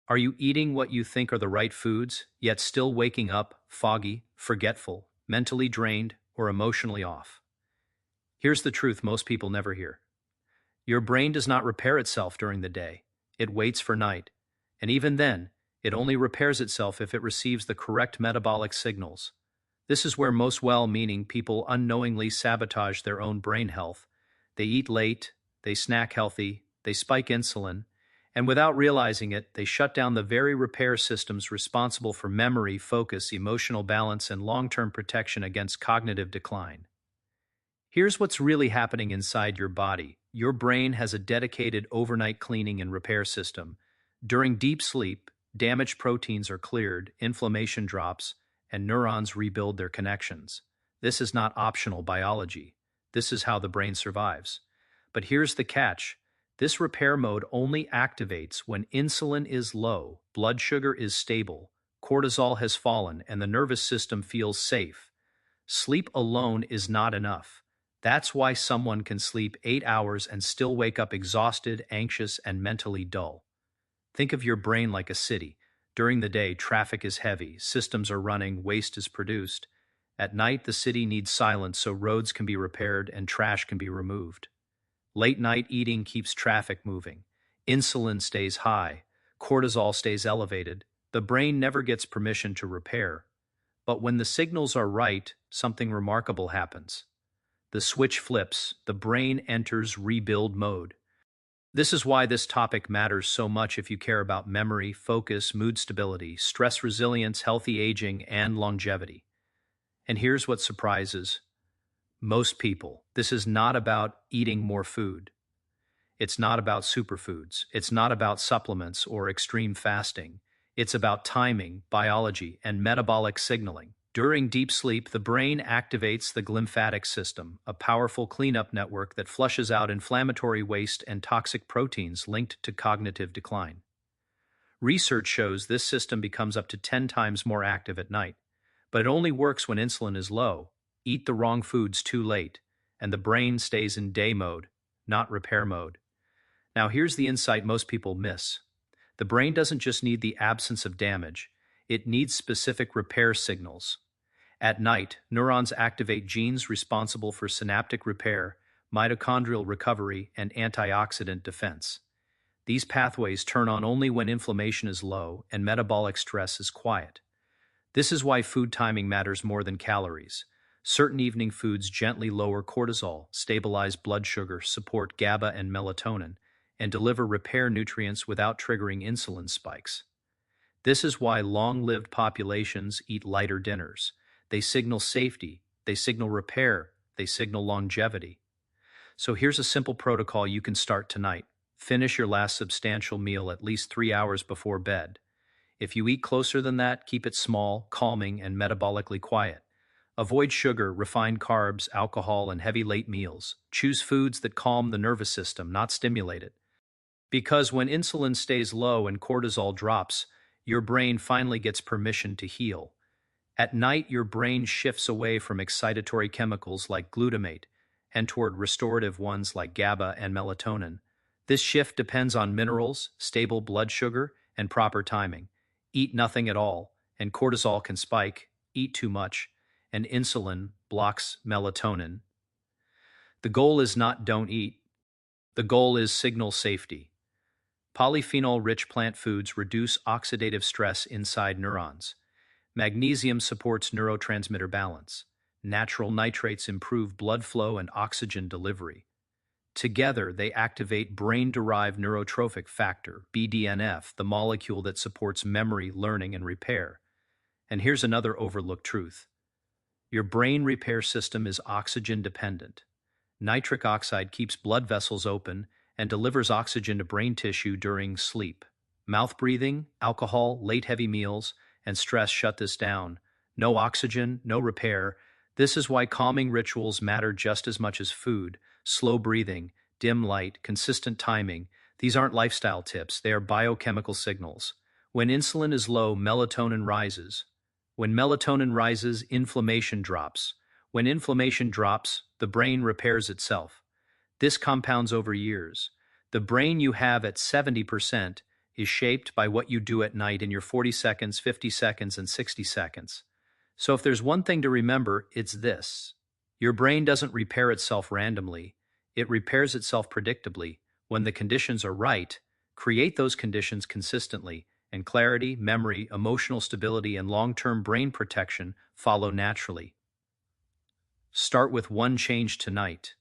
Are you eating what you think are the right foods, yet still waking up foggy, forgetful, mentally drained, or emotionally off? Here's the truth most people never hear. Your brain does not repair itself during the day. It waits for night. And even then, it only repairs itself if it receives the correct metabolic signals. This is where most well-meaning people unknowingly sabotage their own brain health. They eat late, they snack healthy, they spike insulin, and without realizing it, they shut down the very repair systems responsible for memory, focus, emotional balance, and long-term protection against cognitive decline. Here's what's really happening inside your body. Your brain has a dedicated overnight cleaning and repair system. During deep sleep, damaged proteins are cleared, inflammation drops, and neurons rebuild their connections. This is not optional biology. This is how the brain survives. But here's the catch. This repair mode only activates when insulin is low, blood sugar is stable, cortisol has fallen, and the nervous system feels safe. Sleep alone is not enough. That's why someone can sleep 8 hours and still wake up exhausted, anxious, and mentally dull. Think of your brain like a city. During the day, traffic is heavy, systems are running, waste is produced. At night, the city needs silence so roads can be repaired and trash can be removed. Late night eating keeps traffic moving. Insulin stays high. Cortisol stays elevated. The brain never gets permission to repair. But when the signals are right, something remarkable happens. The switch flips, the brain enters rebuild mode. This is why this topic matters so much if you care about memory, focus, mood stability, stress resilience, healthy aging, and longevity. And here's what surprises most people. This is not about eating more food. It's not about superfoods. It's not about supplements or extreme fasting. It's about timing, biology, and metabolic signaling. During deep sleep, the brain activates the glymphatic system, a powerful cleanup network that flushes out inflammatory waste and toxic proteins linked to cognitive decline. Research shows this system becomes up to 10 times more active at night, but it only works when insulin is low. Eat the wrong foods too late, and the brain stays in day mode, not repair mode. Now here's the insight most people miss. The brain doesn't just need the absence of damage, it needs specific repair signals. At night, neurons activate genes responsible for synaptic repair, mitochondrial recovery, and antioxidant defense. These pathways turn on only when inflammation is low and metabolic stress is quiet. This is why food timing matters more than calories. Certain evening foods gently lower cortisol, stabilize blood sugar, support GABA and melatonin, and deliver repair nutrients without triggering insulin spikes. This is why long-lived populations eat lighter dinners. They signal safety, they signal repair, they signal longevity. So here's a simple protocol you can start tonight. Finish your last substantial meal at least 3 hours before bed. If you eat closer than that, keep it small, calming, and metabolically quiet. Avoid sugar, refined carbs, alcohol, and heavy late meals. Choose foods that calm the nervous system, not stimulate it. Because when insulin stays low and cortisol drops, your brain finally gets permission to heal. At night, your brain shifts away from excitatory chemicals like glutamate and toward restorative ones like GABA and melatonin. This shift depends on minerals, stable blood sugar, and proper timing. Eat nothing at all, and cortisol can spike. Eat too much, and insulin blocks melatonin. The goal is not don't eat. The goal is signal safety. Polyphenol-rich plant foods reduce oxidative stress inside neurons. Magnesium supports neurotransmitter balance. Natural nitrates improve blood flow and oxygen delivery. Together, they activate brain-derived neurotrophic factor, BDNF, the molecule that supports memory, learning, and repair. And here's another overlooked truth. Your brain repair system is oxygen-dependent. Nitric oxide keeps blood vessels open and delivers oxygen to brain tissue during sleep. Mouth breathing, alcohol, late heavy meals, and stress shut this down. No oxygen, no repair. This is why calming rituals matter just as much as food. Slow breathing, dim light, consistent timing. These aren't lifestyle tips, they are biochemical signals. When insulin is low, melatonin rises. When melatonin rises, inflammation drops. When inflammation drops, the brain repairs itself. This compounds over years. The brain you have at 70% is shaped by what you do at night in your 40 seconds, 50 seconds, and 60 seconds. So if there's one thing to remember, it's this. Your brain doesn't repair itself randomly. It repairs itself predictably. When the conditions are right, create those conditions consistently, and clarity, memory, emotional stability, and long-term brain protection follow naturally. Start with one change tonight.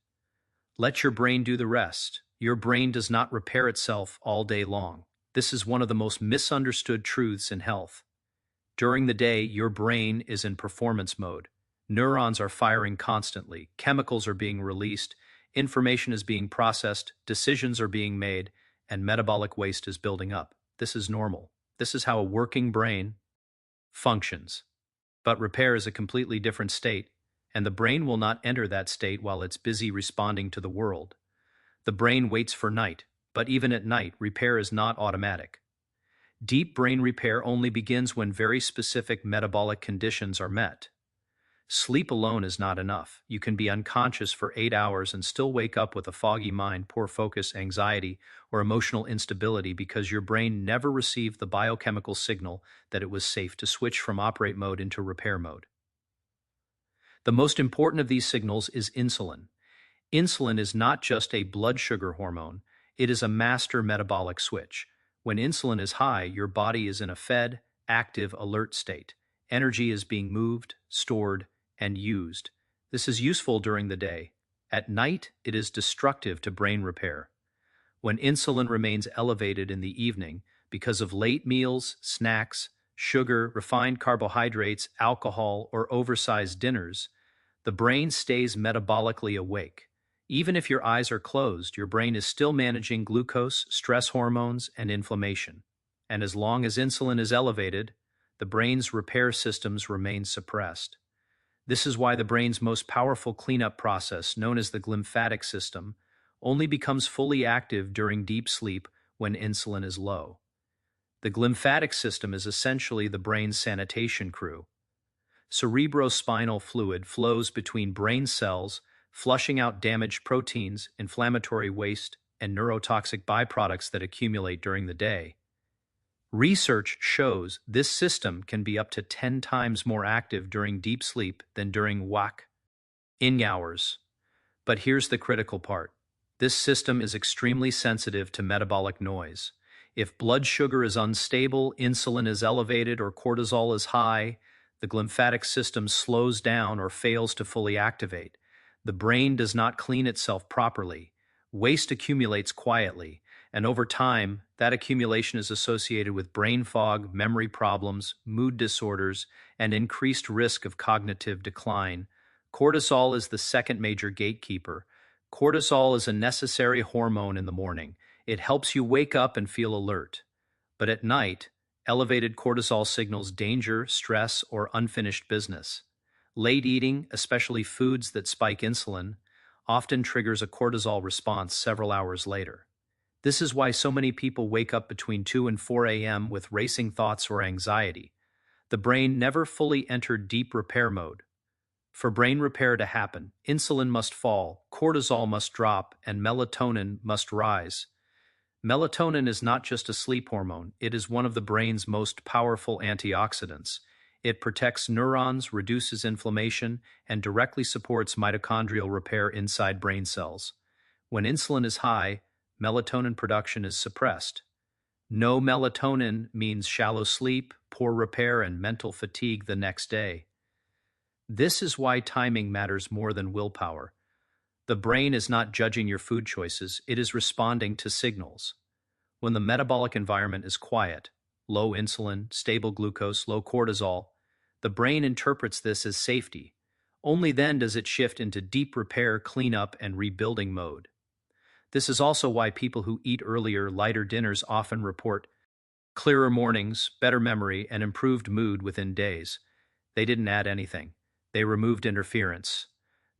Let your brain do the rest. Your brain does not repair itself all day long. This is one of the most misunderstood truths in health. During the day, your brain is in performance mode. Neurons are firing constantly, chemicals are being released, information is being processed, decisions are being made, and metabolic waste is building up. This is normal. This is how a working brain functions. But repair is a completely different state, and the brain will not enter that state while it's busy responding to the world. The brain waits for night, but even at night, repair is not automatic. Deep brain repair only begins when very specific metabolic conditions are met. Sleep alone is not enough. You can be unconscious for 8 hours and still wake up with a foggy mind, poor focus, anxiety, or emotional instability because your brain never received the biochemical signal that it was safe to switch from operate mode into repair mode. The most important of these signals is insulin. Insulin is not just a blood sugar hormone, it is a master metabolic switch. When insulin is high, your body is in a fed, active, alert state. Energy is being moved, stored, and used. This is useful during the day. At night, it is destructive to brain repair. When insulin remains elevated in the evening because of late meals, snacks, sugar, refined carbohydrates, alcohol, or oversized dinners, the brain stays metabolically awake. Even if your eyes are closed, your brain is still managing glucose, stress hormones, and inflammation. And as long as insulin is elevated, the brain's repair systems remain suppressed. This is why the brain's most powerful cleanup process, known as the glymphatic system, only becomes fully active during deep sleep when insulin is low. The glymphatic system is essentially the brain's sanitation crew. Cerebrospinal fluid flows between brain cells, flushing out damaged proteins, inflammatory waste, and neurotoxic byproducts that accumulate during the day. Research shows this system can be up to 10 times more active during deep sleep than during waking hours. But here's the critical part. This system is extremely sensitive to metabolic noise. If blood sugar is unstable, insulin is elevated, or cortisol is high, the glymphatic system slows down or fails to fully activate. The brain does not clean itself properly. Waste accumulates quietly, and over time, that accumulation is associated with brain fog, memory problems, mood disorders, and increased risk of cognitive decline. Cortisol is the second major gatekeeper. Cortisol is a necessary hormone in the morning. It helps you wake up and feel alert. But at night, elevated cortisol signals danger, stress, or unfinished business. Late eating, especially foods that spike insulin, often triggers a cortisol response several hours later. This is why so many people wake up between 2 and 4 a.m. with racing thoughts or anxiety. The brain never fully entered deep repair mode. For brain repair to happen, insulin must fall, cortisol must drop, and melatonin must rise. Melatonin is not just a sleep hormone, it is one of the brain's most powerful antioxidants. It protects neurons, reduces inflammation, and directly supports mitochondrial repair inside brain cells. When insulin is high, melatonin production is suppressed. No melatonin means shallow sleep, poor repair, and mental fatigue the next day. This is why timing matters more than willpower. The brain is not judging your food choices, it is responding to signals. When the metabolic environment is quiet, low insulin, stable glucose, low cortisol, the brain interprets this as safety. Only then does it shift into deep repair, cleanup, and rebuilding mode. This is also why people who eat earlier, lighter dinners often report clearer mornings, better memory, and improved mood within days. They didn't add anything. They removed interference.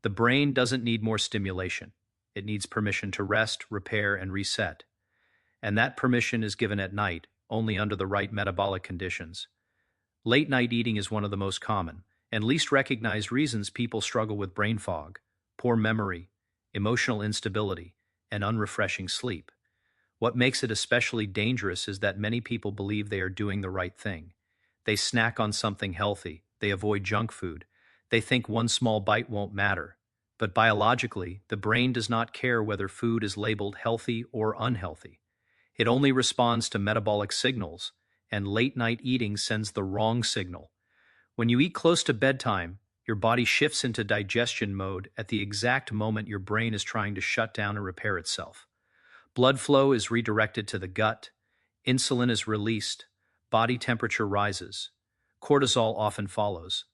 The brain doesn't need more stimulation. It needs permission to rest, repair, and reset. And that permission is given at night, only under the right metabolic conditions. Late night eating is one of the most common and least recognized reasons people struggle with brain fog, poor memory, emotional instability, and unrefreshing sleep. What makes it especially dangerous is that many people believe they are doing the right thing. They snack on something healthy, they avoid junk food, they think one small bite won't matter. But biologically, the brain does not care whether food is labeled healthy or unhealthy. It only responds to metabolic signals, and late night eating sends the wrong signal. When you eat close to bedtime, your body shifts into digestion mode at the exact moment your brain is trying to shut down and repair itself. Blood flow is redirected to the gut, insulin is released, body temperature rises, cortisol often follows.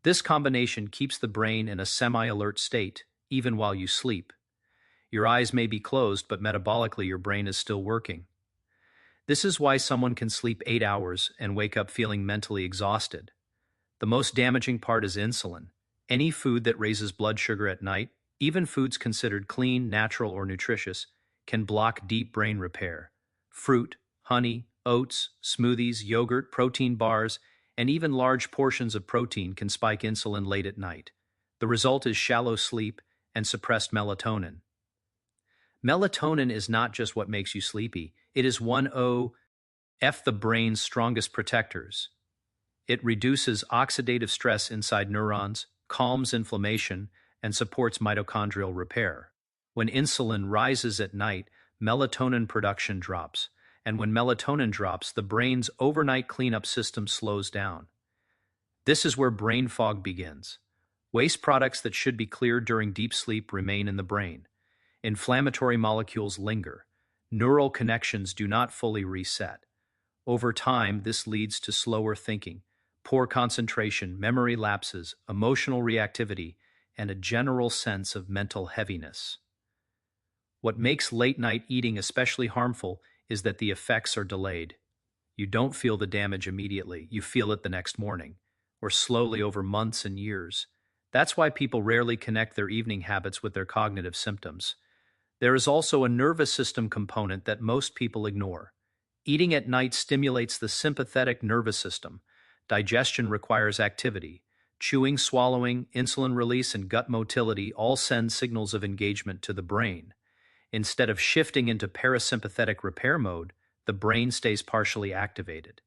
This combination keeps the brain in a semi-alert state, even while you sleep. Your eyes may be closed, but metabolically your brain is still working. This is why someone can sleep 8 hours and wake up feeling mentally exhausted. The most damaging part is insulin. Any food that raises blood sugar at night, even foods considered clean, natural, or nutritious, can block deep brain repair. Fruit, honey, oats, smoothies, yogurt, protein bars, and even large portions of protein can spike insulin late at night. The result is shallow sleep and suppressed melatonin. Melatonin is not just what makes you sleepy, it is one of the brain's strongest protectors. It reduces oxidative stress inside neurons, calms inflammation, and supports mitochondrial repair. When insulin rises at night, melatonin production drops, and when melatonin drops, the brain's overnight cleanup system slows down. This is where brain fog begins. Waste products that should be cleared during deep sleep remain in the brain. Inflammatory molecules linger. Neural connections do not fully reset. Over time, this leads to slower thinking, poor concentration, memory lapses, emotional reactivity, and a general sense of mental heaviness. What makes late-night eating especially harmful is that the effects are delayed. You don't feel the damage immediately, you feel it the next morning, or slowly over months and years. That's why people rarely connect their evening habits with their cognitive symptoms. There is also a nervous system component that most people ignore. Eating at night stimulates the sympathetic nervous system. Digestion requires activity. Chewing, swallowing, insulin release, and gut motility all send signals of engagement to the brain. Instead of shifting into parasympathetic repair mode, the brain stays partially activated.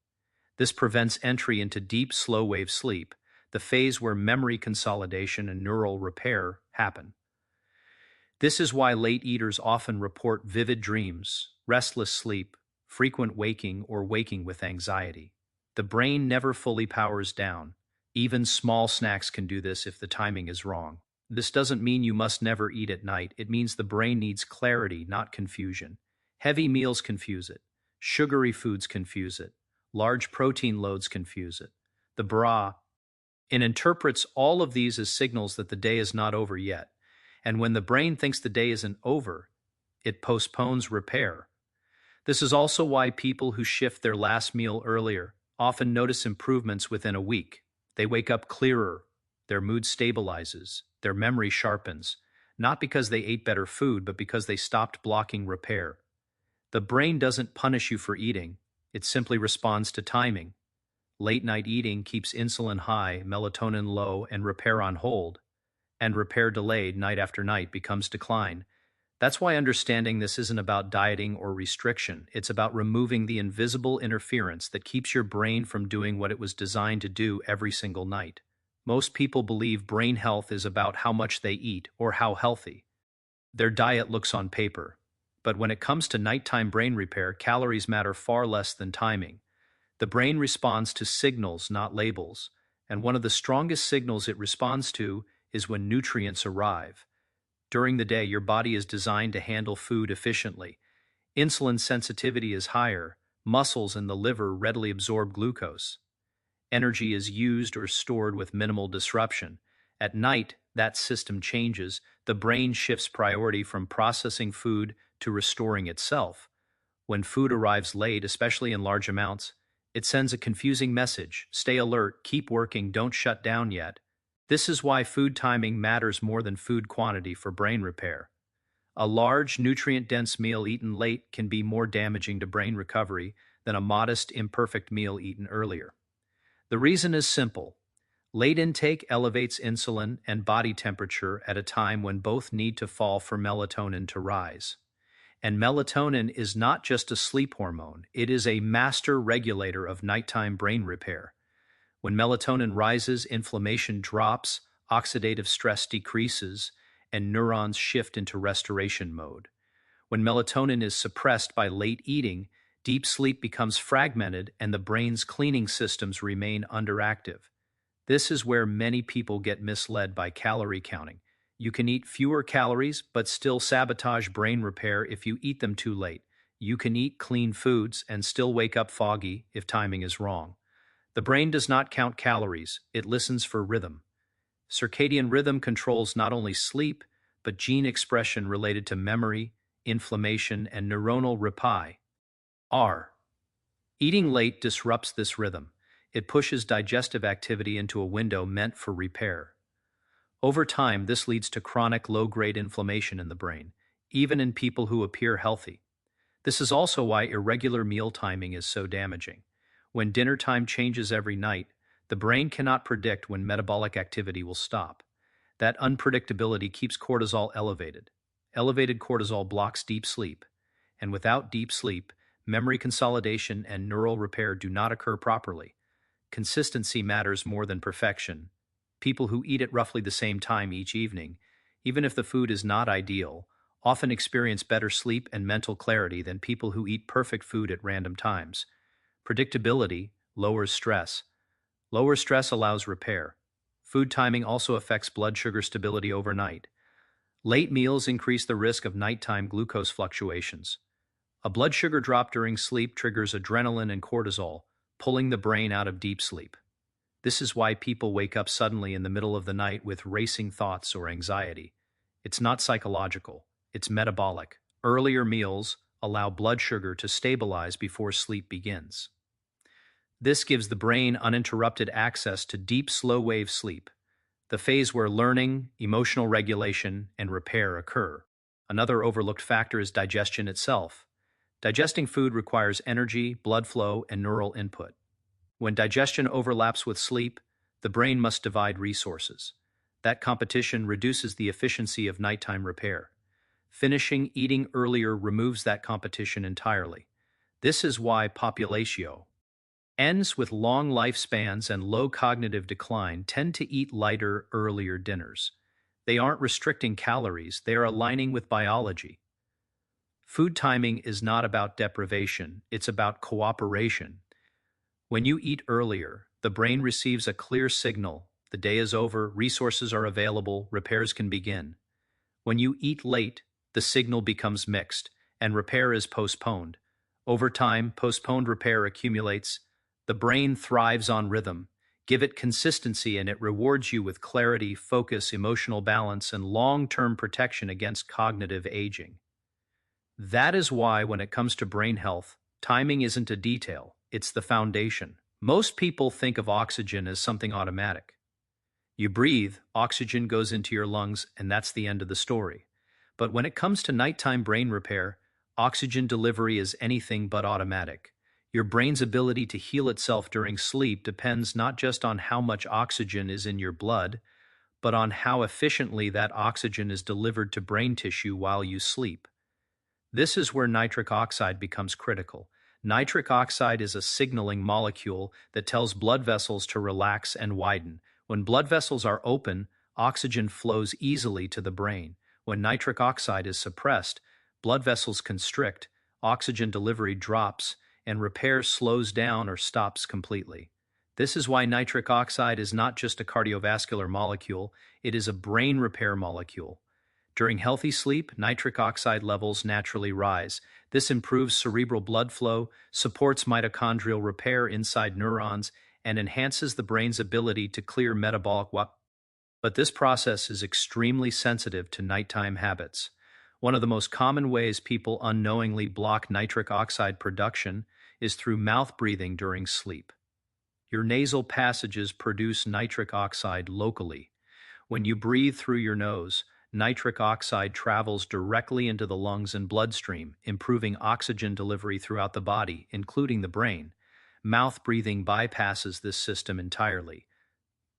This prevents entry into deep, slow-wave sleep, the phase where memory consolidation and neural repair happen. This is why late eaters often report vivid dreams, restless sleep, frequent waking, or waking with anxiety. The brain never fully powers down. Even small snacks can do this if the timing is wrong. This doesn't mean you must never eat at night. It means the brain needs clarity, not confusion. Heavy meals confuse it. Sugary foods confuse it. Large protein loads confuse it. The brain interprets all of these as signals that the day is not over yet. And when the brain thinks the day isn't over, it postpones repair. This is also why people who shift their last meal earlier often notice improvements within a week. They wake up clearer, their mood stabilizes, their memory sharpens, not because they ate better food, but because they stopped blocking repair. The brain doesn't punish you for eating, it simply responds to timing. Late-night eating keeps insulin high, melatonin low, and repair on hold. And repair delayed night after night becomes decline. That's why understanding this isn't about dieting or restriction. It's about removing the invisible interference that keeps your brain from doing what it was designed to do every single night. Most people believe brain health is about how much they eat or how healthy their diet looks on paper. But when it comes to nighttime brain repair, calories matter far less than timing. The brain responds to signals, not labels. And one of the strongest signals it responds to is when nutrients arrive. During the day, your body is designed to handle food efficiently. Insulin sensitivity is higher. Muscles and the liver readily absorb glucose. Energy is used or stored with minimal disruption. At night, that system changes. The brain shifts priority from processing food to restoring itself. When food arrives late, especially in large amounts, it sends a confusing message. Stay alert, keep working, don't shut down yet. This is why food timing matters more than food quantity for brain repair. A large, nutrient-dense meal eaten late can be more damaging to brain recovery than a modest, imperfect meal eaten earlier. The reason is simple. Late intake elevates insulin and body temperature at a time when both need to fall for melatonin to rise. And melatonin is not just a sleep hormone, it is a master regulator of nighttime brain repair. When melatonin rises, inflammation drops, oxidative stress decreases, and neurons shift into restoration mode. When melatonin is suppressed by late eating, deep sleep becomes fragmented and the brain's cleaning systems remain underactive. This is where many people get misled by calorie counting. You can eat fewer calories, but still sabotage brain repair if you eat them too late. You can eat clean foods and still wake up foggy if timing is wrong. The brain does not count calories, it listens for rhythm. Circadian rhythm controls not only sleep, but gene expression related to memory, inflammation, and neuronal repair. Eating late disrupts this rhythm. It pushes digestive activity into a window meant for repair. Over time, this leads to chronic low-grade inflammation in the brain, even in people who appear healthy. This is also why irregular meal timing is so damaging. When dinner time changes every night, the brain cannot predict when metabolic activity will stop. That unpredictability keeps cortisol elevated. Elevated cortisol blocks deep sleep, and without deep sleep, memory consolidation and neural repair do not occur properly. Consistency matters more than perfection. People who eat at roughly the same time each evening, even if the food is not ideal, often experience better sleep and mental clarity than people who eat perfect food at random times. Predictability lowers stress. Lower stress allows repair. Food timing also affects blood sugar stability overnight. Late meals increase the risk of nighttime glucose fluctuations. A blood sugar drop during sleep triggers adrenaline and cortisol, pulling the brain out of deep sleep. This is why people wake up suddenly in the middle of the night with racing thoughts or anxiety. It's not psychological, it's metabolic. Earlier meals allow blood sugar to stabilize before sleep begins. This gives the brain uninterrupted access to deep, slow-wave sleep, the phase where learning, emotional regulation, and repair occur. Another overlooked factor is digestion itself. Digesting food requires energy, blood flow, and neural input. When digestion overlaps with sleep, the brain must divide resources. That competition reduces the efficiency of nighttime repair. Finishing eating earlier removes that competition entirely. This is why populatio ends with long lifespans and low cognitive decline tend to eat lighter, earlier dinners. They aren't restricting calories, they are aligning with biology. Food timing is not about deprivation, it's about cooperation. When you eat earlier, the brain receives a clear signal. The day is over, resources are available, repairs can begin. When you eat late, the signal becomes mixed, and repair is postponed. Over time, postponed repair accumulates. The brain thrives on rhythm. Give it consistency and it rewards you with clarity, focus, emotional balance, and long-term protection against cognitive aging. That is why when it comes to brain health, timing isn't a detail, it's the foundation. Most people think of oxygen as something automatic. You breathe, oxygen goes into your lungs, and that's the end of the story. But when it comes to nighttime brain repair, oxygen delivery is anything but automatic. Your brain's ability to heal itself during sleep depends not just on how much oxygen is in your blood, but on how efficiently that oxygen is delivered to brain tissue while you sleep. This is where nitric oxide becomes critical. Nitric oxide is a signaling molecule that tells blood vessels to relax and widen. When blood vessels are open, oxygen flows easily to the brain. When nitric oxide is suppressed, blood vessels constrict, oxygen delivery drops, and repair slows down or stops completely. This is why nitric oxide is not just a cardiovascular molecule, it is a brain repair molecule. During healthy sleep, nitric oxide levels naturally rise. This improves cerebral blood flow, supports mitochondrial repair inside neurons, and enhances the brain's ability to clear metabolic waste. But this process is extremely sensitive to nighttime habits. One of the most common ways people unknowingly block nitric oxide production is through mouth breathing during sleep. Your nasal passages produce nitric oxide locally. When you breathe through your nose, nitric oxide travels directly into the lungs and bloodstream, improving oxygen delivery throughout the body, including the brain. Mouth breathing bypasses this system entirely.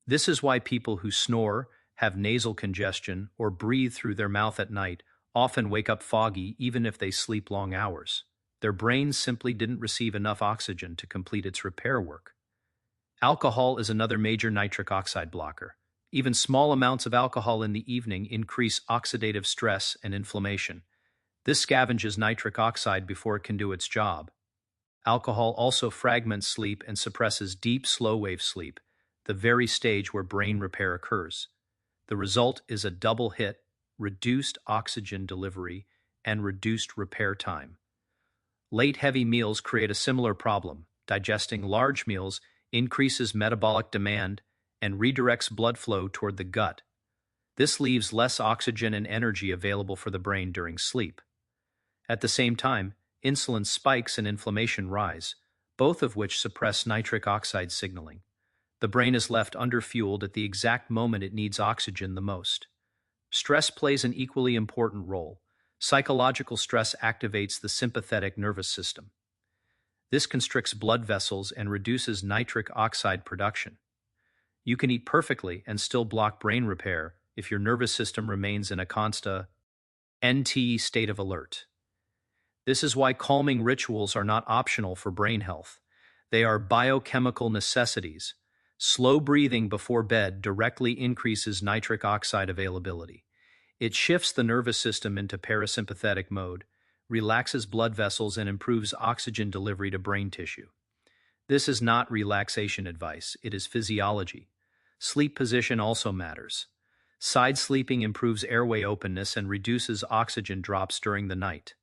This is why people who snore, have nasal congestion, or breathe through their mouth at night often wake up foggy even if they sleep long hours. Their brains simply didn't receive enough oxygen to complete its repair work. Alcohol is another major nitric oxide blocker. Even small amounts of alcohol in the evening increase oxidative stress and inflammation. This scavenges nitric oxide before it can do its job. Alcohol also fragments sleep and suppresses deep, slow-wave sleep, the very stage where brain repair occurs. The result is a double hit: reduced oxygen delivery and reduced repair time. Late heavy meals create a similar problem. Digesting large meals increases metabolic demand and redirects blood flow toward the gut. This leaves less oxygen and energy available for the brain during sleep. At the same time, insulin spikes and inflammation rise, both of which suppress nitric oxide signaling. The brain is left underfueled at the exact moment it needs oxygen the most. Stress plays an equally important role. Psychological stress activates the sympathetic nervous system. This constricts blood vessels and reduces nitric oxide production. You can eat perfectly and still block brain repair if your nervous system remains in a constant NT state of alert. This is why calming rituals are not optional for brain health. They are biochemical necessities. Slow breathing before bed directly increases nitric oxide availability. It shifts the nervous system into parasympathetic mode, relaxes blood vessels, and improves oxygen delivery to brain tissue. This is not relaxation advice, it is physiology. Sleep position also matters. Side sleeping improves airway openness and reduces oxygen drops during the night.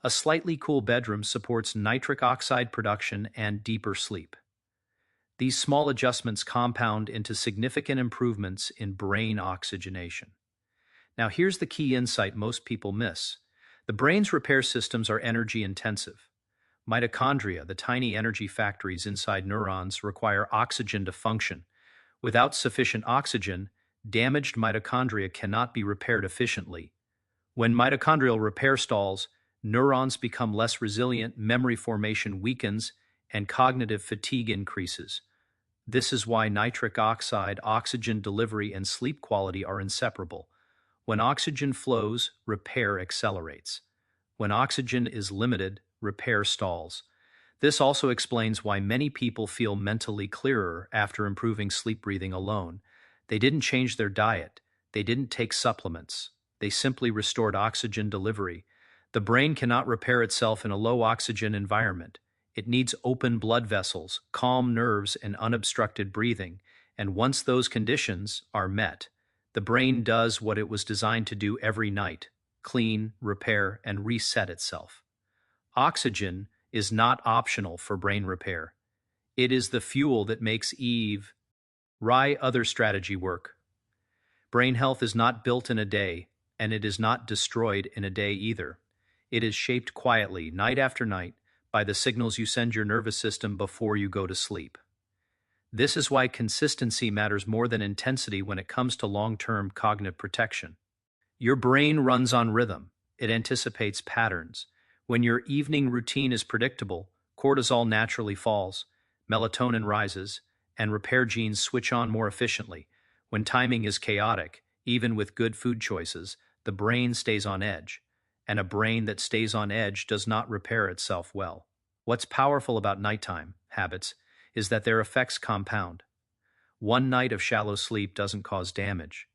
A slightly cool bedroom supports nitric oxide production and deeper sleep. These small adjustments compound into significant improvements in brain oxygenation. Now here's the key insight most people miss. The brain's repair systems are energy intensive. Mitochondria, the tiny energy factories inside neurons, require oxygen to function. Without sufficient oxygen, damaged mitochondria cannot be repaired efficiently. When mitochondrial repair stalls, neurons become less resilient, memory formation weakens, and cognitive fatigue increases. This is why nitric oxide, oxygen delivery, and sleep quality are inseparable. When oxygen flows, repair accelerates. When oxygen is limited, repair stalls. This also explains why many people feel mentally clearer after improving sleep breathing alone. They didn't change their diet. They didn't take supplements. They simply restored oxygen delivery. The brain cannot repair itself in a low-oxygen environment. It needs open blood vessels, calm nerves, and unobstructed breathing. And once those conditions are met, the brain does what it was designed to do every night: clean, repair, and reset itself. Oxygen is not optional for brain repair. It is the fuel that makes other strategy work. Brain health is not built in a day, and it is not destroyed in a day either. It is shaped quietly, night after night, by the signals you send your nervous system before you go to sleep. This is why consistency matters more than intensity when it comes to long-term cognitive protection. Your brain runs on rhythm. It anticipates patterns. When your evening routine is predictable, cortisol naturally falls, melatonin rises, and repair genes switch on more efficiently. When timing is chaotic, even with good food choices, the brain stays on edge. And a brain that stays on edge does not repair itself well. What's powerful about nighttime habits is that their effects compound. One night of shallow sleep doesn't cause damage,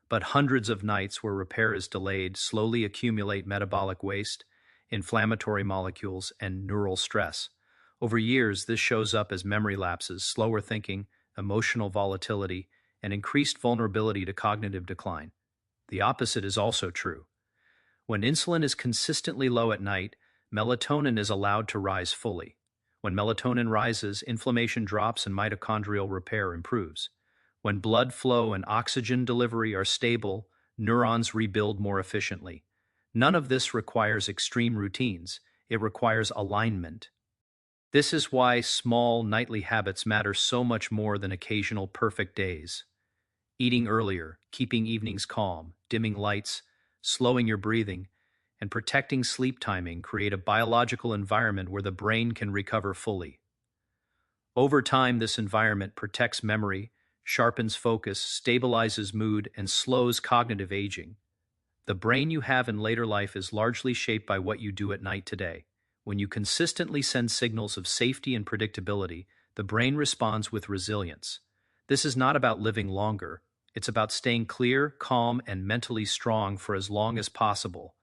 but hundreds of nights where repair is delayed slowly accumulate metabolic waste, inflammatory molecules, and neural stress. Over years, this shows up as memory lapses, slower thinking, emotional volatility, and increased vulnerability to cognitive decline. The opposite is also true. When insulin is consistently low at night, melatonin is allowed to rise fully. When melatonin rises, inflammation drops and mitochondrial repair improves. When blood flow and oxygen delivery are stable, neurons rebuild more efficiently. None of this requires extreme routines. It requires alignment. This is why small nightly habits matter so much more than occasional perfect days. Eating earlier, keeping evenings calm, dimming lights, slowing your breathing, and protecting sleep timing create a biological environment where the brain can recover fully. Over time, this environment protects memory, sharpens focus, stabilizes mood, and slows cognitive aging. The brain you have in later life is largely shaped by what you do at night today. When you consistently send signals of safety and predictability, the brain responds with resilience. This is not about living longer, it's about staying clear, calm, and mentally strong for as long as possible,